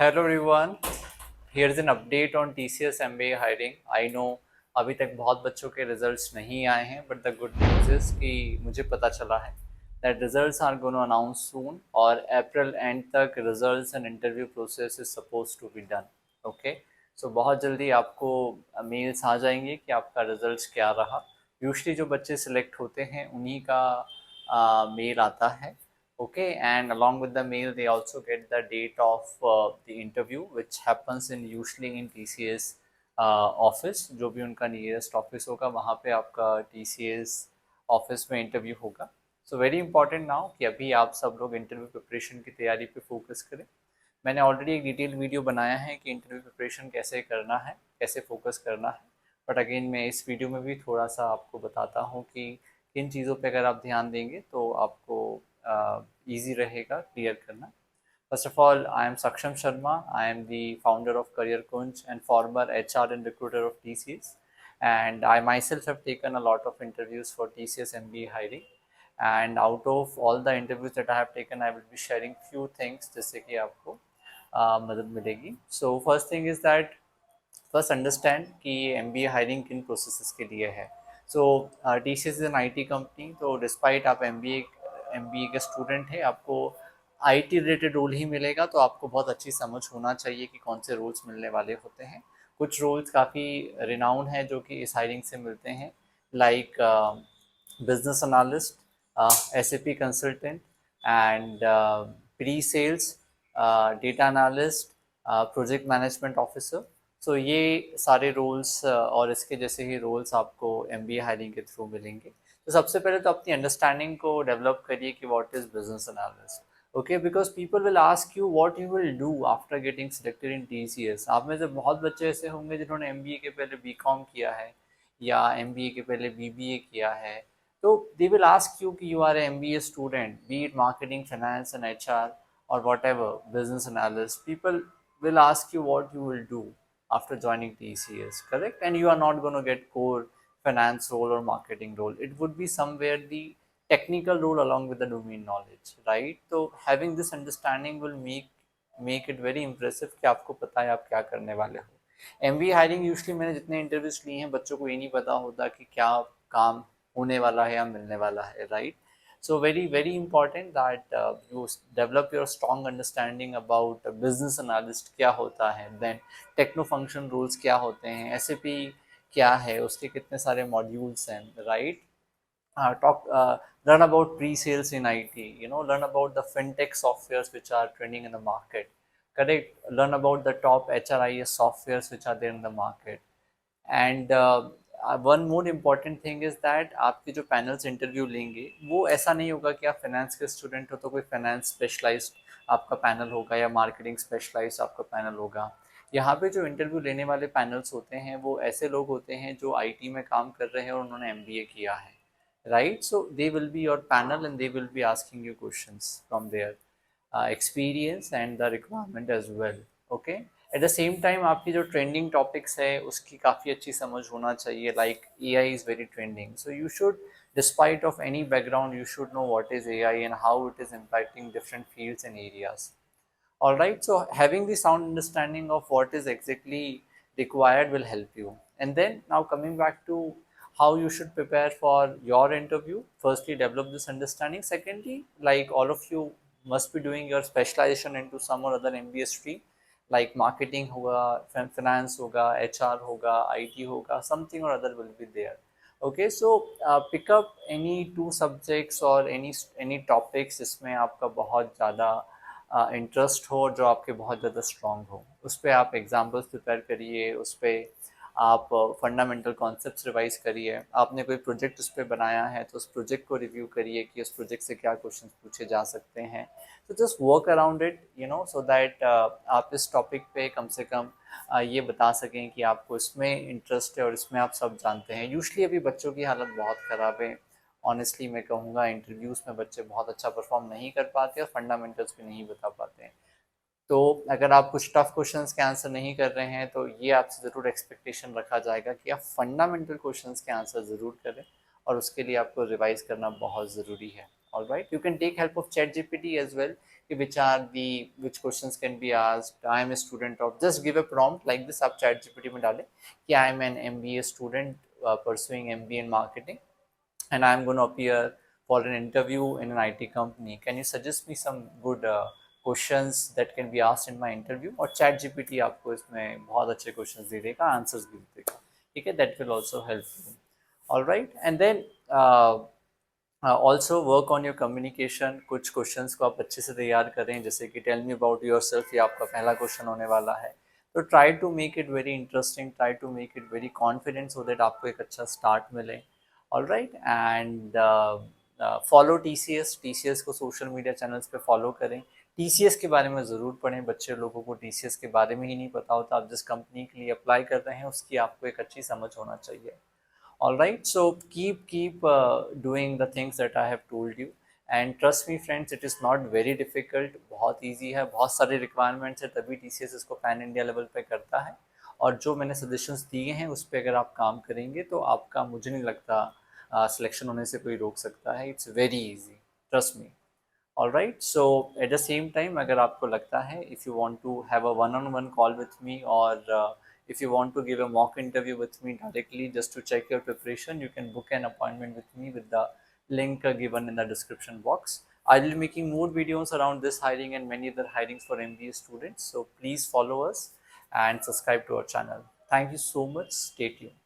Hello everyone. Here's an update on TCS MBA hiring. I know अभी तक बहुत बच्चों के रिजल्ट्स नहीं आए हैं, but the good news is कि मुझे पता चला है that results are gonna announce soon और अप्रैल एंड तक results and interview process is suppose to be done. Okay, so बहुत जल्दी आपको मेल्स आ जाएंगे कि आपका रिजल्ट्स क्या रहा. यूजली जो बच्चे सिलेक्ट होते हैं उन्हीं का मेल आता है. Okay, and along with the mail they also get the date of the interview, which happens in usually in TCS office. जो भी उनका नियरेस्ट ऑफिस होगा वहाँ पे आपका TCS ऑफिस में इंटरव्यू होगा. सो वेरी इंपॉर्टेंट नाउ कि अभी आप सब लोग इंटरव्यू प्रिपरेशन की तैयारी पे फोकस करें. मैंने ऑलरेडी एक डिटेल वीडियो बनाया है कि इंटरव्यू प्रिपरेशन कैसे करना है, कैसे फोकस करना है. बट अगेन मैं इस वीडियो में भी थोड़ा सा आपको बताता हूँ कि किन चीज़ों पे अगर आप ध्यान देंगे तो आपको ईजी रहेगा क्लियर करना. First of all, I am Saksham Sharma. I am the founder of Career Kunj and former HR and recruiter of TCS. And I myself have taken a lot of interviews for TCS MBA hiring. And out of all the interviews that I have taken, I will be sharing few things जिससे कि आपको मदद मिलेगी. So first thing is that first understand कि MBA hiring किन processes के लिए है. सो TCS is an IT company, तो डिस्पाइट आप MBA के स्टूडेंट हैं, आपको IT रिलेटेड रोल ही मिलेगा. तो आपको बहुत अच्छी समझ होना चाहिए कि कौन से रोल्स मिलने वाले होते हैं. कुछ रोल्स काफ़ी रिनाउंड हैं जो कि इस हायरिंग से मिलते हैं, like business analyst, SAP consultant and pre sales, data analyst, project management officer. So ये सारे रोल्स और इसके जैसे ही रोल्स आपको MBA हायरिंग के थ्रू मिलेंगे. तो सबसे पहले तो अपनी अंडरस्टैंडिंग को डेवलप करिए कि what is business analyst. Okay, because people will ask you what you will do after getting selected in TCS. आप में से बहुत बच्चे ऐसे होंगे जिन्होंने MBA के पहले BCom किया है या MBA के पहले BBA किया है. तो दे विल आस्क यू कि you are MBA student, be it marketing, finance and HR or whatever, business analyst. People will ask you what you will do after joining TCS, correct? And you are not going to get core finance role or marketing role. It would be somewhere the technical role along with the domain knowledge, right? So having this understanding will make it very impressive कि आपको पता है आप क्या करने वाले हो. MBA hiring usually मैंने जितने इंटरव्यूज लिए हैं बच्चों को ये नहीं पता होता कि क्या काम होने वाला है या मिलने वाला है, right? So very important that you develop your strong understanding about business analyst क्या होता है, then techno function rules क्या होते हैं, SAP क्या है, उसके कितने सारे modules हैं, right? Learn about pre-sales in IT, learn about the fintech softwares which are trending in the market, correct? Learn about the top HRIS softwares which are there in the market. And one more important thing is that आपके जो panels interview लेंगे वो ऐसा नहीं होगा कि आप finance के स्टूडेंट हो तो कोई फाइनेंस स्पेशलाइज्ड आपका पैनल होगा या मार्केटिंग स्पेशलाइज्ड आपका पैनल होगा. यहाँ पे जो इंटरव्यू लेने वाले पैनल्स होते हैं वो ऐसे लोग होते हैं जो IT में काम कर रहे हैं और उन्होंने MBA किया है, right? So they will be your panel and they will be asking you questions from their experience and the requirement as well. Okay, at the same time आपकी जो ट्रेंडिंग टॉपिक्स है उसकी काफ़ी अच्छी समझ होना चाहिए. Like AI is very trending, so you should, despite of any background, you should know what is AI and how it is impacting different fields and areas. All right, so having the sound understanding of what is exactly required will help you. And then now coming back to how you should prepare for your interview. Firstly, develop this understanding. Secondly, like all of you must be doing your specialization into some or other MBA stream, like marketing होगा, finance होगा, HR होगा, IT होगा, something or other will be there. Okay, so pick up any two subjects or any topics जिसमें आपका बहुत ज़्यादा interest हो, जो आपके बहुत ज़्यादा स्ट्रॉन्ग हो. उस पर आप एग्जाम्पल्स प्रिपेयर करिए, उस पर आप फंडामेंटल कॉन्सेप्ट्स रिवाइज करिए. आपने कोई प्रोजेक्ट उस पर बनाया है तो उस प्रोजेक्ट को रिव्यू करिए कि उस प्रोजेक्ट से क्या क्वेश्चन पूछे जा सकते हैं. तो just work around it, so that आप इस टॉपिक पे कम से कम ये बता सकें कि आपको इसमें इंटरेस्ट है और इसमें आप सब जानते हैं. यूजली अभी बच्चों की हालत बहुत ख़राब है. ऑनेस्टली मैं कहूँगा इंटरव्यूज़ में बच्चे बहुत अच्छा परफॉर्म नहीं कर पाते और फंडामेंटल्स भी नहीं बता पाते हैं. तो अगर आप कुछ टफ क्वेश्चंस के आंसर नहीं कर रहे हैं तो ये आपसे ज़रूर एक्सपेक्टेशन रखा जाएगा कि आप फंडामेंटल क्वेश्चंस के आंसर ज़रूर करें और उसके लिए आपको रिवाइज करना बहुत ज़रूरी है. All right, you can take help of ChatGPT as well. Which questions can be asked. I am a student of, just give a prompt like this, आप ChatGPT में डालें कि I am an MBA student pursuing MBA in marketing and I'm going to appear for an interview in an IT company. Can you suggest me some good questions that can be asked in my interview? और chat GPT आपको इसमें बहुत अच्छे questions दे देगा, answers भी देगा, ठीक है? That will also help you. All right, and then also work on your communication. कुछ क्वेश्चंस को आप अच्छे से तैयार करें, जैसे कि tell me about yourself, ये आपका पहला क्वेश्चन होने वाला है. तो try to make it very interesting, try to make it very confident so that आपको एक अच्छा स्टार्ट मिले. All right, and follow TCS. TCS को सोशल मीडिया चैनल्स पे फॉलो करें. TCS के बारे में ज़रूर पढ़ें. बच्चे लोगों को TCS के बारे में ही नहीं पता होता. आप जिस कंपनी के लिए अप्लाई कर रहे हैं उसकी आपको एक अच्छी समझ होना चाहिए. All right, so keep doing the things that I have told you, and trust me friends, it is not very difficult. बहुत easy है, बहुत सारे requirements है, तभी TCS इसको पैन इंडिया लेवल पे करता है. और जो मैंने सजेशंस दिए हैं उस पर अगर आप काम करेंगे तो आपका, मुझे नहीं लगता सिलेक्शन होने से कोई रोक सकता है. It's very easy, trust me. All right, so at the same time, अगर आपको लगता है, if you want to have a one-on-one call with me, or if you want to give a mock interview with me directly just to check your preparation, you can book an appointment with me with the link given in the description box. I will be making more videos around this hiring and many other hirings for MBA students. So please follow us and subscribe to our channel. Thank you so much. Stay tuned.